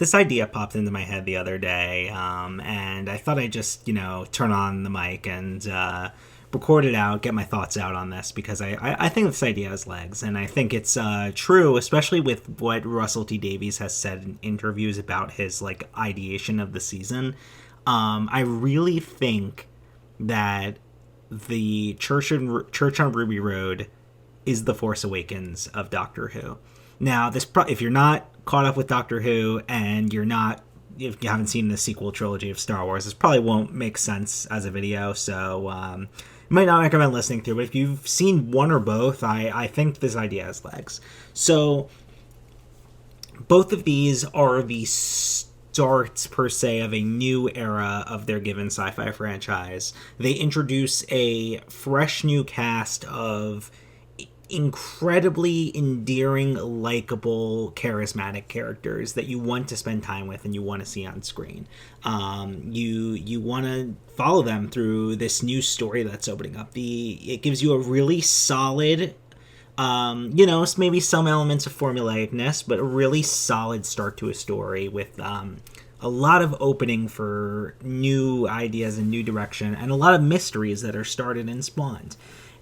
this idea popped into my head the other day, and I thought I'd just, turn on the mic and record it out, get my thoughts out on this, because I think this idea has legs, and I think it's true, especially with what Russell T Davies has said in interviews about his, ideation of the season. I really think that the Church on Ruby Road is the Force Awakens of Doctor Who. Now, if you're not caught up with Doctor Who and if you haven't seen the sequel trilogy of Star Wars, this probably won't make sense as a video, so you might not recommend listening through. But if you've seen one or both, I think this idea has legs. So both of these are the starts, per se, of a new era of their given sci-fi franchise. They introduce a fresh new cast of incredibly endearing, likable, charismatic characters that you want to spend time with and you want to see on screen. You want to follow them through this new story that's opening up. It gives you a really solid, maybe some elements of formulaicness, but a really solid start to a story with a lot of opening for new ideas and new direction, and a lot of mysteries that are started and spawned.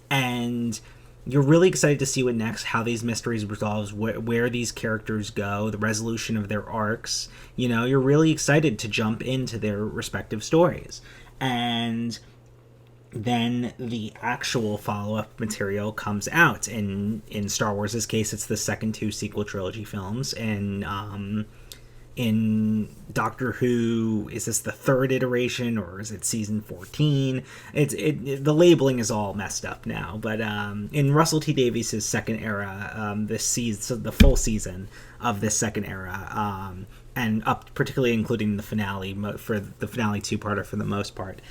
And you're really excited to see what next, how these mysteries resolve, where these characters go, the resolution of their arcs. You're really excited to jump into their respective stories. And then the actual follow-up material comes out. In Star Wars' case, it's the second two sequel trilogy films. And in Doctor Who, is this the third iteration, or is it season 14? The labeling is all messed up now, but in Russell T Davies' second era, this season, the full season of this second era, and up particularly including the finale, for the finale two-parter for the most part,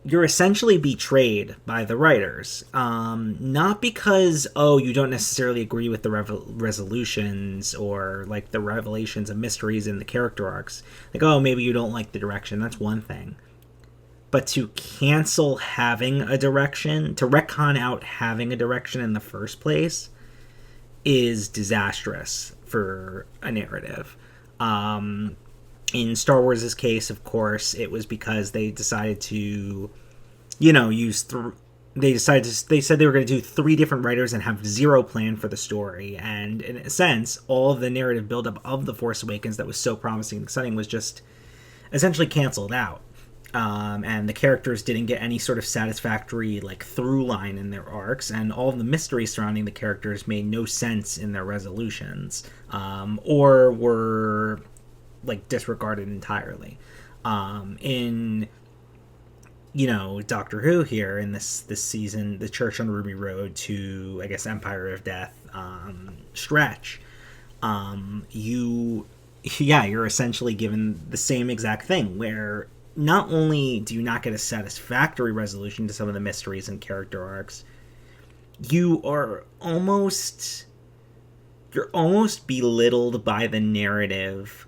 you're essentially betrayed by the writers. Not because, you don't necessarily agree with the resolutions or, the revelations and mysteries in the character arcs. Maybe you don't like the direction. That's one thing. But to cancel having a direction, to retcon out having a direction in the first place, is disastrous for a narrative. In Star Wars' case, of course, it was because they decided to, they said they were going to do 3 different writers and have zero plan for the story. And in a sense, all of the narrative buildup of The Force Awakens that was so promising and exciting was just essentially canceled out. And the characters didn't get any sort of satisfactory, through line in their arcs, and all of the mysteries surrounding the characters made no sense in their resolutions, or were disregarded entirely. In Doctor Who here, in this season, the Church on Ruby Road to, I guess, Empire of Death stretch, you're essentially given the same exact thing, where not only do you not get a satisfactory resolution to some of the mysteries and character arcs, you're almost belittled by the narrative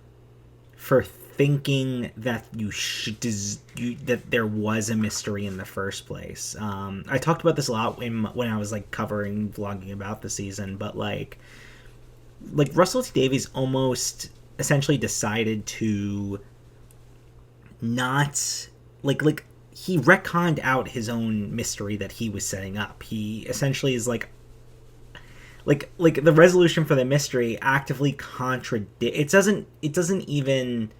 for thinking that that there was a mystery in the first place. I talked about this a lot when I was vlogging about the season, but Russell T Davies almost essentially decided to not he retconned out his own mystery that he was setting up. He essentially is like the resolution for the mystery actively it doesn't even,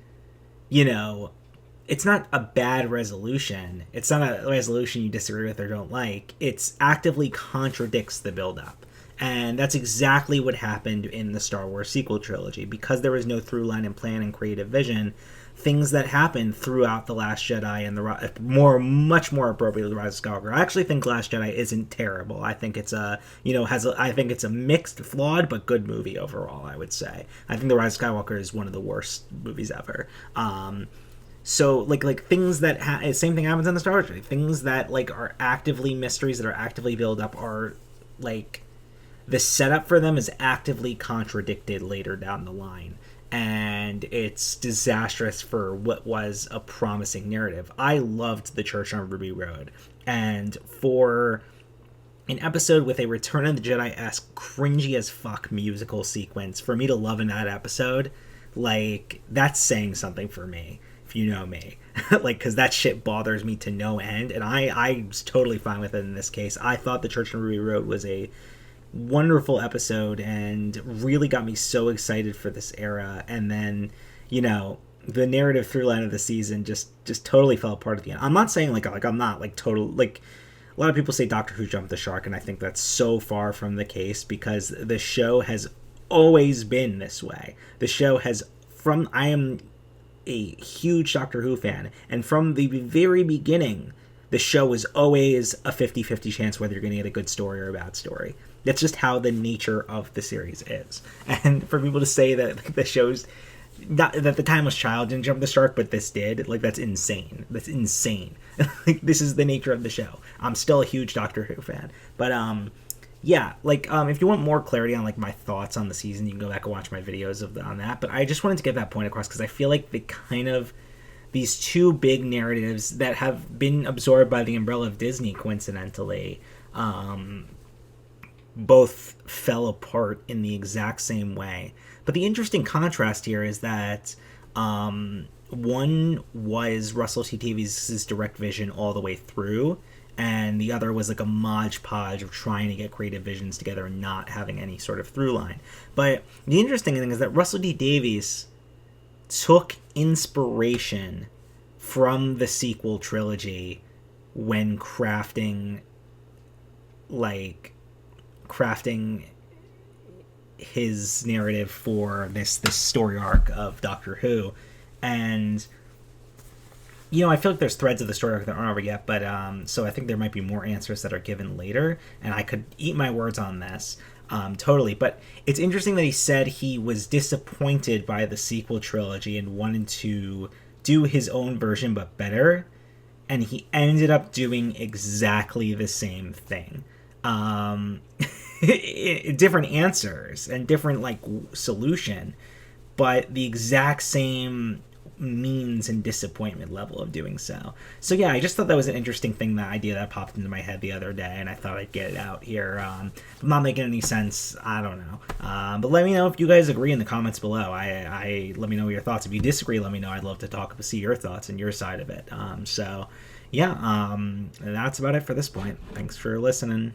it's not a bad resolution. It's not a resolution you disagree with or don't like. It's actively contradicts the buildup. And that's exactly what happened in the Star Wars sequel trilogy. Because there was no through line and plan and creative vision, things that happened throughout The Last Jedi and much more appropriately, The Rise of Skywalker. I actually think Last Jedi isn't terrible. I think it's I think it's a mixed, flawed, but good movie overall, I would say. I think The Rise of Skywalker is one of the worst movies ever. So things that same thing happens in the Star Wars trilogy. Things that are actively mysteries that are actively built up are the setup for them is actively contradicted later down the line. And it's disastrous for what was a promising narrative. I loved The Church on Ruby Road. And for an episode with a Return of the Jedi-esque, cringy as fuck musical sequence, for me to love in that episode, like, that's saying something for me, if you know me. Like, because that shit bothers me to no end, and I was totally fine with it in this case. I thought the Church on Ruby Road was a wonderful episode and really got me so excited for this era, and then, you know, the narrative through line of the season just totally fell apart at the end. I'm not saying like I'm not like total, like, a lot of people say Doctor Who jumped the shark, and I think that's so far from the case, because the show has always been this way. The show has, I am a huge Doctor Who fan, and from the very beginning, the show was always a 50-50 chance whether you're going to get a good story or a bad story. That's just how the nature of the series is. And for people to say that the show's not, that the Timeless Child didn't jump the shark, but this did, like, that's insane. That's insane. Like, this is the nature of the show. I'm still a huge Doctor Who fan, but yeah, like, if you want more clarity on, like, my thoughts on the season, you can go back and watch my videos on that. But I just wanted to get that point across, because I feel like the kind of these two big narratives that have been absorbed by the umbrella of Disney, coincidentally, both fell apart in the exact same way. But the interesting contrast here is that one was Russell T Davies' direct vision all the way through, and the other was like a modge podge of trying to get creative visions together and not having any sort of through line. But the interesting thing is that Russell T Davies took inspiration from the sequel trilogy when crafting his narrative for this story arc of Doctor Who. And, you know, I feel like there's threads of the story arc that aren't over yet, but so I think there might be more answers that are given later, and I could eat my words on this, totally. But it's interesting that he said he was disappointed by the sequel trilogy and wanted to do his own version but better, and he ended up doing exactly the same thing. Different answers and different, like, solution, but the exact same means and disappointment level of doing so. So yeah, I just thought that was an interesting thing, that idea that popped into my head the other day, and I thought I'd get it out here. I'm not making any sense, I don't know, but let me know if you guys agree in the comments below. I let me know your thoughts. If you disagree, let me know. I'd love to see your thoughts and your side of it. So yeah, that's about it for this point. Thanks for listening.